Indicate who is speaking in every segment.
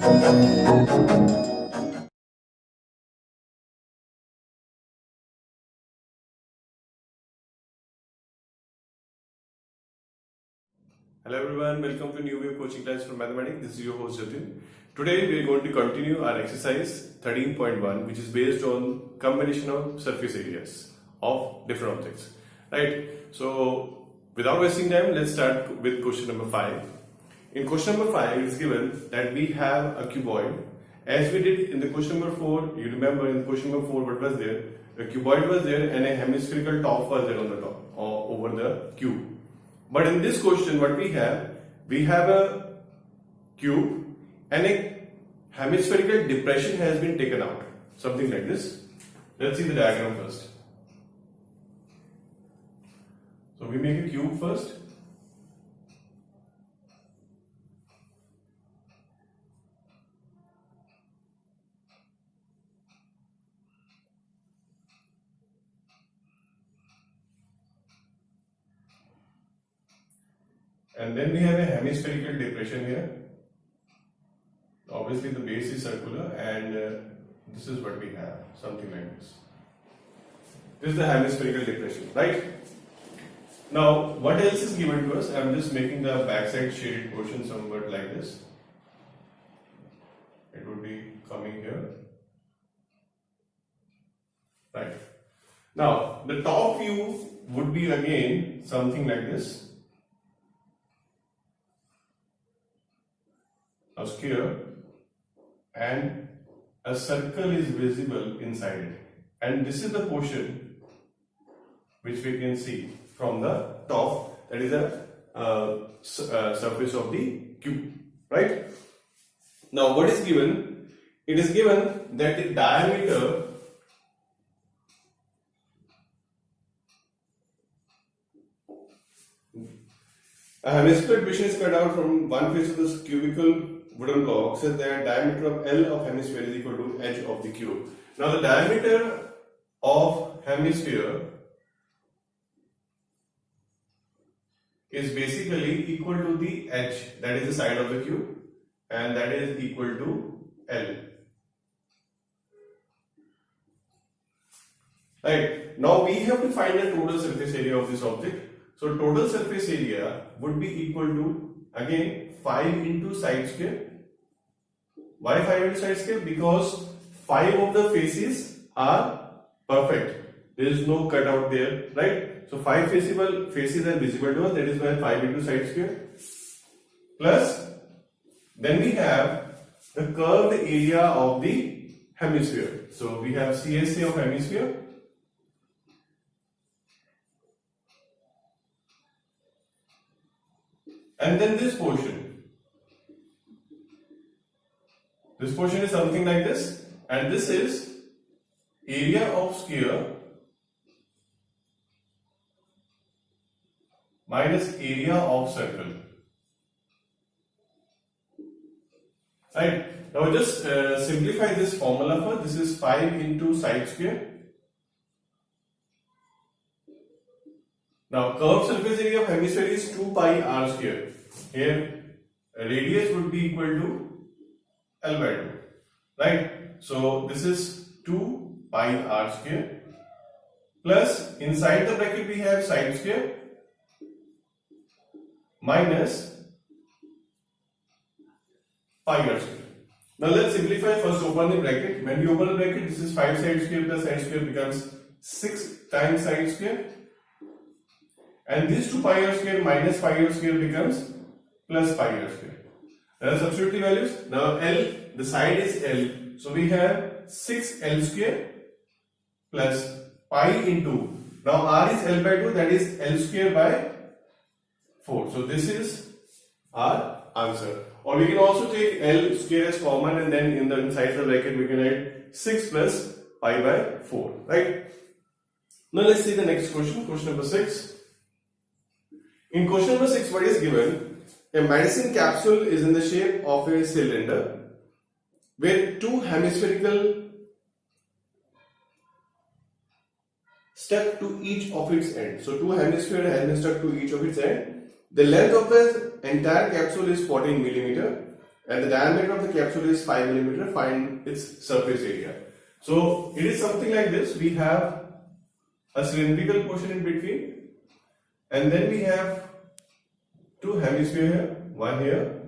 Speaker 1: Hello everyone, welcome to New Wave Coaching Class for Mathematics. This is your host Jatin. Today we are going to continue our exercise 13.1, which is based on combination of surface areas of different objects. Right? So without wasting time, let's start with question number 5. In question number 5, it is given that we have a cuboid. As we did in the question number 4, you remember in question number 4 what was there? A cuboid was there and a hemispherical top was there on the top or over the cube. But in this question, what we have a cube and a hemispherical depression has been taken out. Something like this. Let's see the diagram first. So we make a cube first. And then we have a hemispherical depression here. Obviously the base is circular and this is what we have, something like this. This is the hemispherical depression, right? Now what else is given to us? I am just making the backside shaded portion somewhat like this. It would be coming here. Right. Now the top view would be again something like this. A sphere and a circle is visible inside it, and this is the portion which we can see from the top, that is a surface of the cube, right? Now what is given? It is given that the diameter a hemispherical depression is cut out from one face of this cubical wooden block, says that diameter of L of hemisphere is equal to edge of the cube. Now the diameter of hemisphere is basically equal to the edge, that is the side of the cube, and that is equal to L. Right. Now we have to find the total surface area of this object. So total surface area would be equal to, again, 5 into side square. Why 5 into side square? Because 5 of the faces are perfect. There is no cutout there, right? So 5 faces are visible to us, that is why 5 into side square. Plus, then we have the curved area of the hemisphere. So we have CSA of hemisphere. And then this portion is something like this, and this is area of sphere minus area of circle. Right. Now just simplify this formula for this is 5 into side square. Now curved surface area of hemisphere is 2 pi r square. Here radius would be equal to L by 2. Right? So this is 2 pi r square plus inside the bracket we have side square minus pi r square. Now let's simplify. First open the bracket. When we open the bracket, this is 5 side square plus side square becomes 6 times side square. And this 2 pi r square minus pi r square becomes plus pi r square. There are substitute the values. Now L, the side is L. So we have 6L square plus pi into. Now R is L by 2, that is L square by 4. So this is our answer. Or we can also take L square as common and then inside the bracket we can add 6 plus pi by 4. Right? Now let's see the next question. Question number 6. In question number 6, what is given? A medicine capsule is in the shape of a cylinder with 2 hemispherical stuck to each of its ends. So 2 hemispheres have been stuck to each of its ends. The length of the entire capsule is 14 millimeter and the diameter of the capsule is 5 millimeter. Find its surface area. So it is something like this. We have a cylindrical portion in between, and then we have two hemisphere here, one here,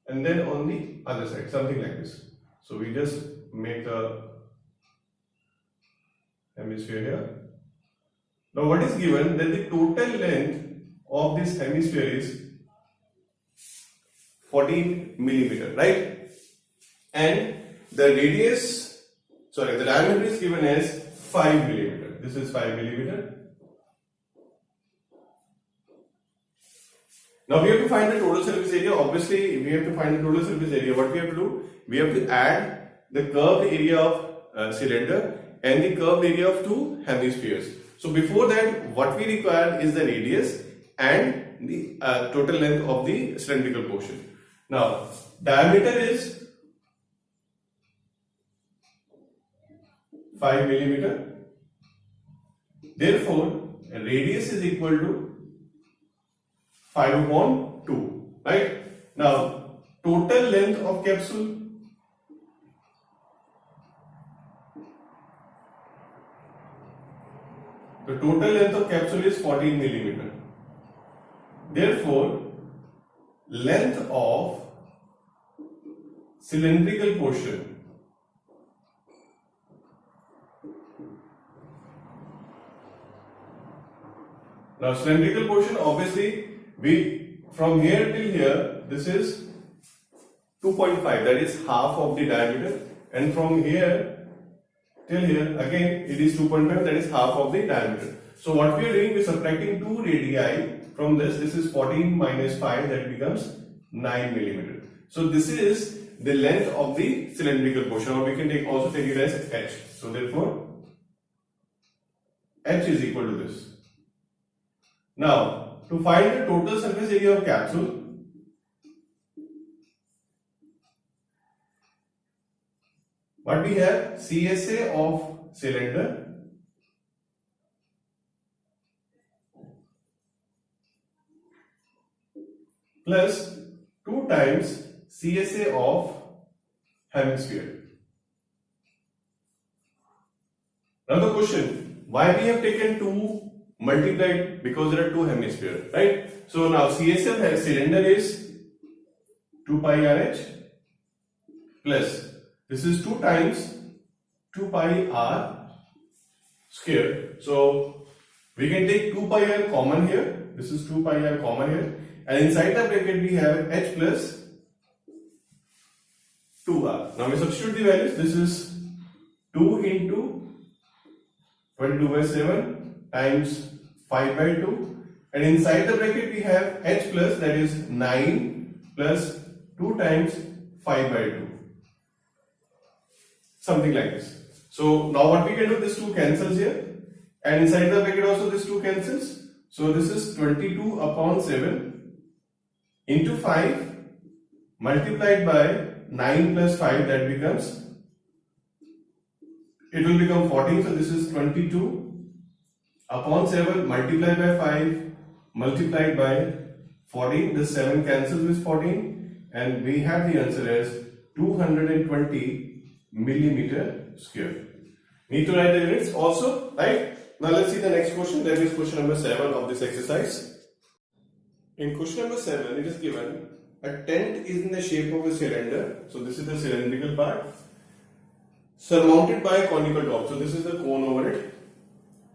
Speaker 1: and then on the other side, something like this. So we just make a hemisphere here. Now what is given, that the total length of this hemisphere is 14 millimeter, right? And the the diameter is given as 5 millimeter. This is 5 millimeter. Now we have to find the total surface area. Obviously, we have to find the total surface area. What we have to do? We have to add the curved area of cylinder and the curved area of two hemispheres. So before that, what we require is the radius and the total length of the cylindrical portion. Now, diameter is 5 millimeter. Therefore, radius is equal to 5 upon 2. Right? Now, total length of capsule. The total length of capsule is 14 millimeter. Therefore, length of cylindrical portion now cylindrical portion, obviously we from here till here, this is 2.5, that is half of the diameter, and from here till here again it is 2.5, that is half of the diameter. So what we are doing, we are subtracting 2 radii from this. This is 14 minus 5, that becomes 9 millimeter. So this is the length of the cylindrical portion, or we can also take it as h. So therefore h is equal to this. Now to find the total surface area of capsule, what we have, CSA of cylinder plus 2 times CSA of hemisphere. Now the question, why we have taken 2 multiplied? Because there are 2 hemispheres, right? So now CSA of cylinder is 2 pi RH plus, this is 2 times 2 pi r square. So we can take 2 pi r common here. This is 2 pi r common here. And inside the bracket we have h plus 2r. Now we substitute the values. This is 2 into 22 by 7 times 5 by 2. And inside the bracket we have h plus, that is 9 plus 2 times 5 by 2. Something like this. So now what we can do, this 2 cancels here. And inside the bracket also this 2 cancels. So this is 22 upon 7 into 5 multiplied by 9 plus 5, that becomes, it will become 14. So this is 22 upon 7 multiplied by 5 multiplied by 14. This 7 cancels with 14 and we have the answer as 220 millimeter square. Need to write the units also, right? Now let's see the next question. That is question number 7 of this exercise. In question number 7, it is given a tent is in the shape of a cylinder. So this is the cylindrical part, surmounted by a conical top. So this is the cone over it.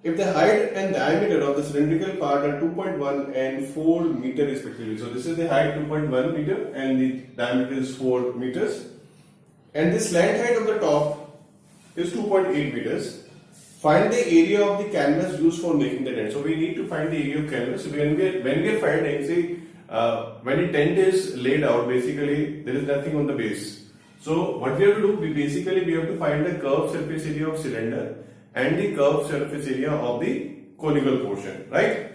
Speaker 1: If the height and diameter of the cylindrical part are 2.1 and 4 meter respectively. So this is the height 2.1 meter and the diameter is 4 meters. And the slant height of the top is 2.8 meters. Find the area of the canvas used for making the tent. So we need to find the area of canvas. So when we are finding, see, when the tent is laid out, basically there is nothing on the base. So what we have to do, we have to find the curved surface area of cylinder and the curved surface area of the conical portion, right?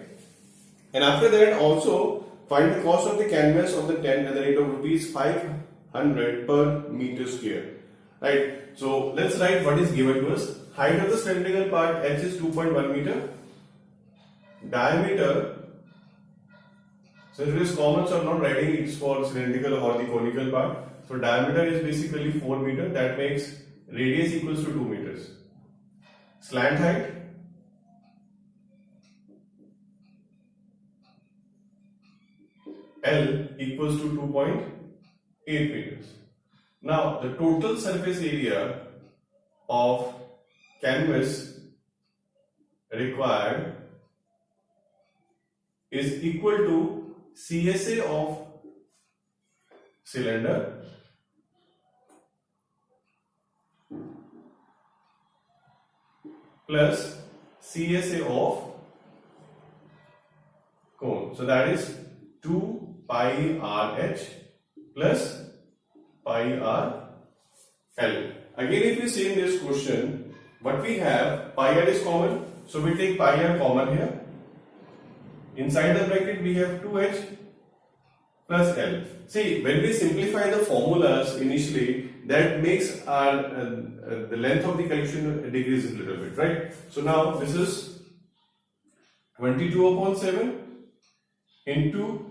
Speaker 1: And after that also find the cost of the canvas of the tent at the rate of rupees 500 per meter square, right? So let's write what is given to us. Height of the cylindrical part h is 2.1 meter. Diameter, since it is common, so I'm not writing it for cylindrical or the conical part. So diameter is basically 4 meter. That makes radius equals to 2 meters. Slant height, L equals to 2.8 meters. Now the total surface area of canvas required is equal to CSA of cylinder plus CSA of cone. So that is 2 pi RH plus pi R L. Again, if we see in this question, what we have, pi R is common, so we take pi R common here. Inside the bracket we have 2H plus L. See, when we simplify the formulas initially, that makes our the length of the collection decrease a little bit, right? So now this is 22/7 into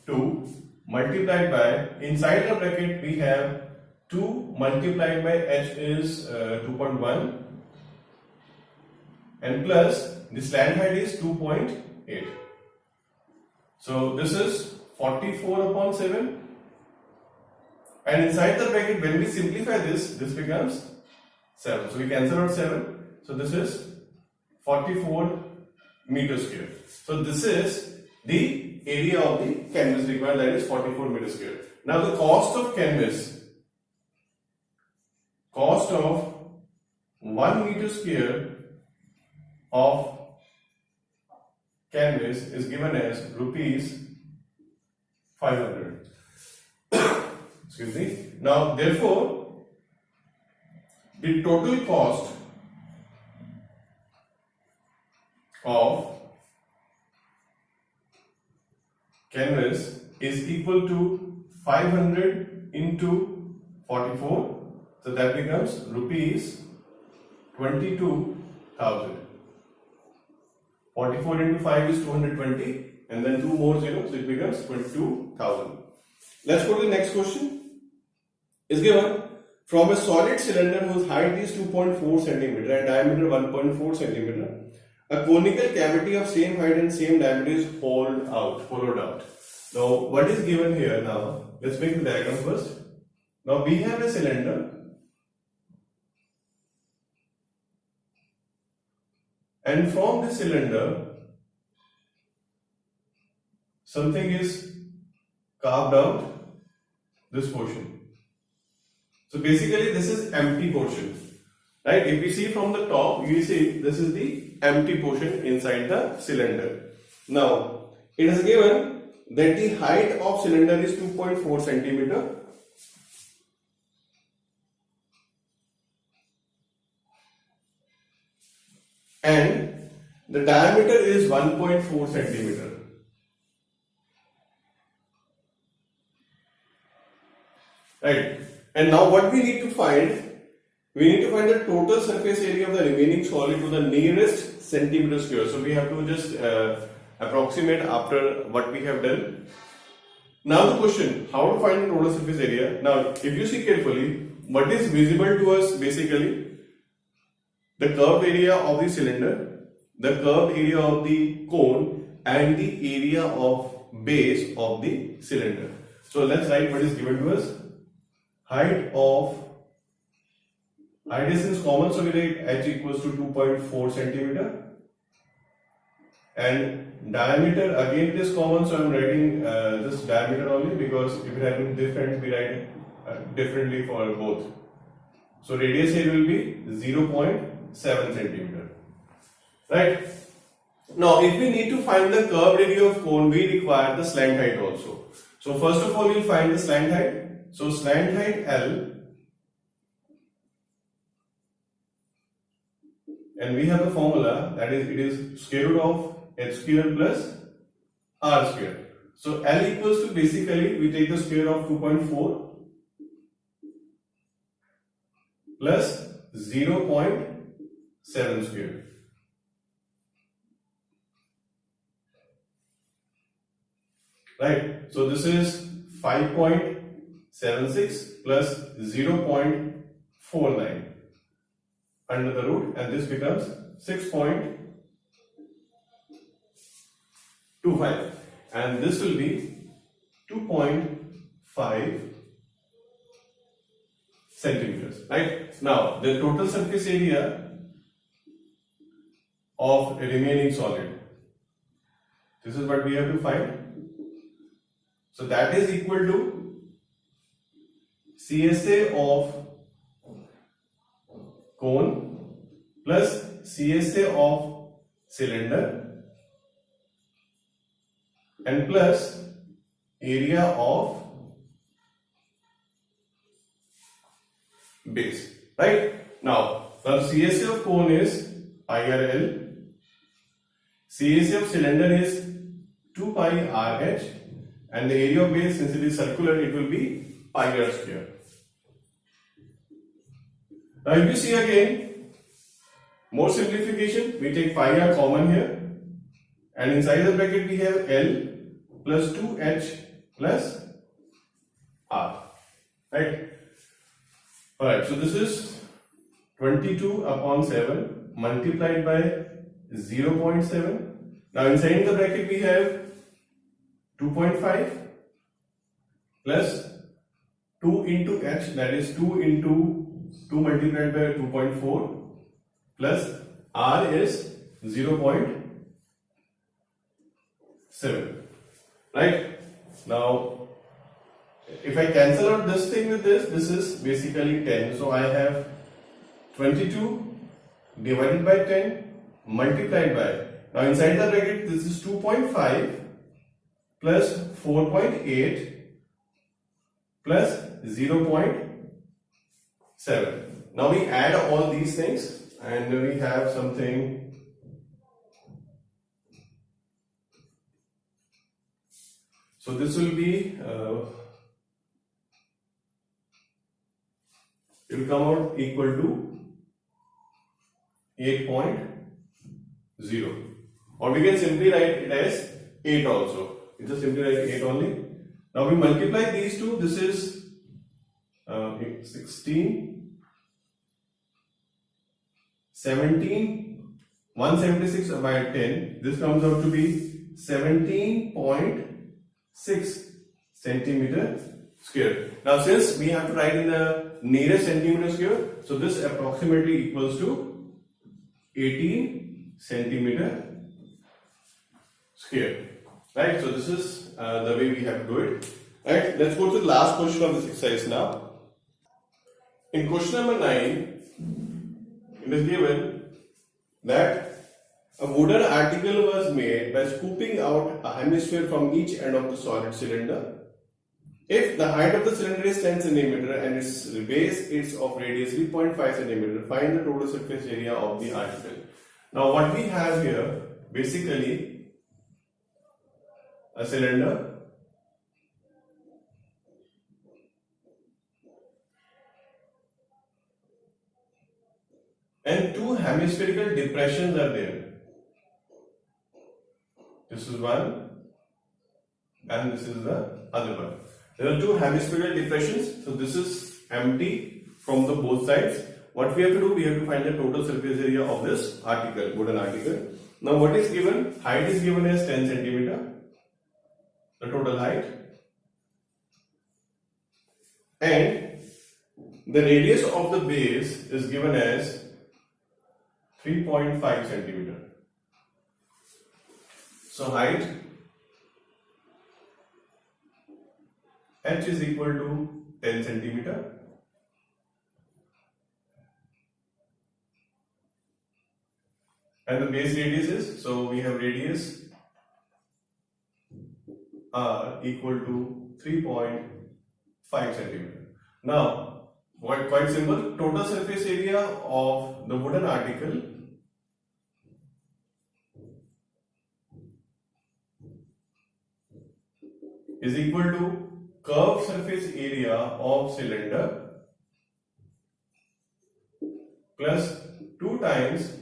Speaker 1: 2 multiplied by, inside the bracket we have 2 multiplied by H is 2.1 and plus the slant height is 2.8. So this is 44/7, and inside the bracket when we simplify this becomes 7. So we cancel out 7. So this is 44 meters square. So this is the area of the canvas required, that is 44 meters square. Now the cost of canvas, cost of 1 meter square of canvas is given as rupees 500. Excuse me. Now therefore the total cost of canvas is equal to 500 into 44, so that becomes rupees 22,000. 44 into 5 is 220, and then 2 more zeros, so it becomes 22,000. Let's go to the next question. Is given, from a solid cylinder whose height is 2.4 centimeter and diameter 1.4 centimeter, a conical cavity of same height and same diameter is hollowed out. Now, what is given here now? Let's make the diagram first. Now, we have a cylinder, and from the cylinder, something is carved out, this portion. So basically, this is empty portion, right? If we see from the top, you see this is the empty portion inside the cylinder. Now, it is given that the height of cylinder is 2.4 centimeter. And the diameter is 1.4 centimeter. Right. And now what we need to find? We need to find the total surface area of the remaining solid to the nearest centimeter square. So we have to just approximate after what we have done. Now the question, how to find the total surface area? Now if you see carefully, what is visible to us basically? The curved area of the cylinder, the curved area of the cone, and the area of base of the cylinder. So let's write what is given to us. Height is common, so we write h equals to 2.4 centimeter. And diameter, again it is common, so I am writing this diameter only, because if it had been different, we write differently for both. So radius here will be 0.7 centimeter. Right? Now if we need to find the curved area of cone, we require the slant height also. So first of all, we will find the slant height. So slant height L, and we have the formula, that is, it is square root of h square plus r square. So L equals to, basically we take the square of 2.4 plus 0.7 square. Right. So this is 5.7 0.76 plus 0.49 under the root, and this becomes 6.25, and this will be 2.5 centimeters. Right? Now the total surface area of a remaining solid, this is what we have to find. So that is equal to CSA of cone plus CSA of cylinder and plus area of base. Right? Now CSA of cone is pi RL, CSA of cylinder is 2 pi RH, and the area of base, since it is circular, it will be pi r square. Now if you see again, more simplification, we take pi r common here, and inside the bracket we have L plus 2H plus R. Right? Alright, so this is 22 upon 7 multiplied by 0.7. Now inside the bracket we have 2.5 plus 2 into H, that is 2 into 2 multiplied by 2.4 plus R is 0.7. Right? Now if I cancel out this thing with this, this is basically 10. So I have 22 divided by 10 multiplied by, now inside the bracket this is 2.5 plus 4.8 plus 0.7. Now we add all these things and we have something so this will be it will come out equal to 8.0, or we can simply write it as 8 also. You just simply write 8 only. Now we multiply these two. This is 16, 17, 176 by 10. This comes out to be 17.6 centimeter square. Now since we have to write in the nearest centimeter square, so this approximately equals to 18 centimeter square. Right? So this is the way we have to do it. Right? Let's go to the last question of this exercise now. In question number 9, it is given that a wooden article was made by scooping out a hemisphere from each end of the solid cylinder. If the height of the cylinder is 10 cm and its base is of radius 3.5 cm, find the total surface area of the article. Now what we have here, basically a cylinder and two hemispherical depressions are there. This is one and this is the other one. There are two hemispherical depressions, so this is empty from the both sides. What we have to do, we have to find the total surface area of this article, wooden article. Now what is given? Height is given as 10 cm, the total height, and the radius of the base is given as 3.5 cm. So height H is equal to 10 cm and the base radius is, so we have radius R equal to 3.5 cm. Now quite simple, total surface area of the wooden article is equal to curved surface area of cylinder plus 2 times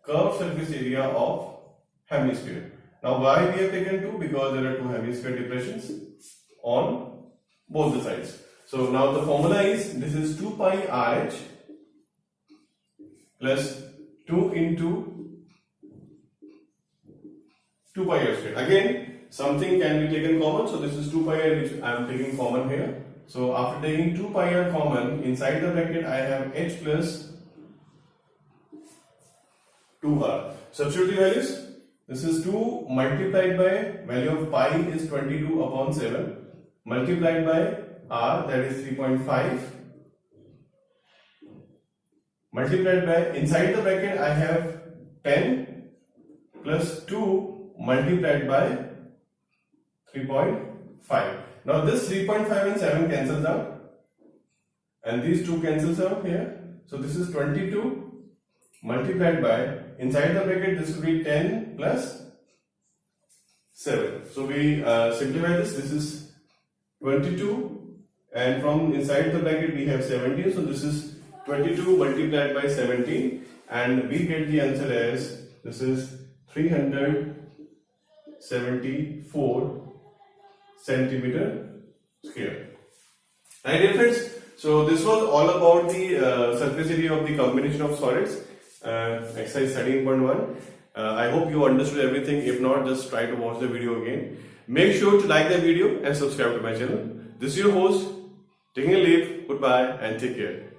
Speaker 1: curved surface area of hemisphere. Now why we have taken 2? Because there are 2 hemisphere depressions on both the sides. So now the formula is, this is 2 pi RH plus 2 into 2 pi r square. Again, something can be taken common, so this is 2 pi r which I am taking common here. So after taking 2 pi r common, inside the bracket I have h plus 2r. Substitute the values. This is 2 multiplied by value of pi is 22 upon 7 multiplied by r, that is 3.5, multiplied by, inside the bracket I have 10 plus 2 multiplied by 3.5. Now this 3.5 and 7 cancels out and these two cancels out here. So this is 22 multiplied by, inside the bracket this will be 10 plus 7. So we simplify this. This is 22 and from inside the bracket we have 17. So this is 22 multiplied by 17 and we get the answer as, this is 374 centimeter square. Right, dear friends, so this was all about the surface area of the combination of solids, exercise 13.1. I hope you understood everything. If not, just try to watch the video again. Make sure to like the video and subscribe to my channel. This is your host taking a leave. Goodbye and take care.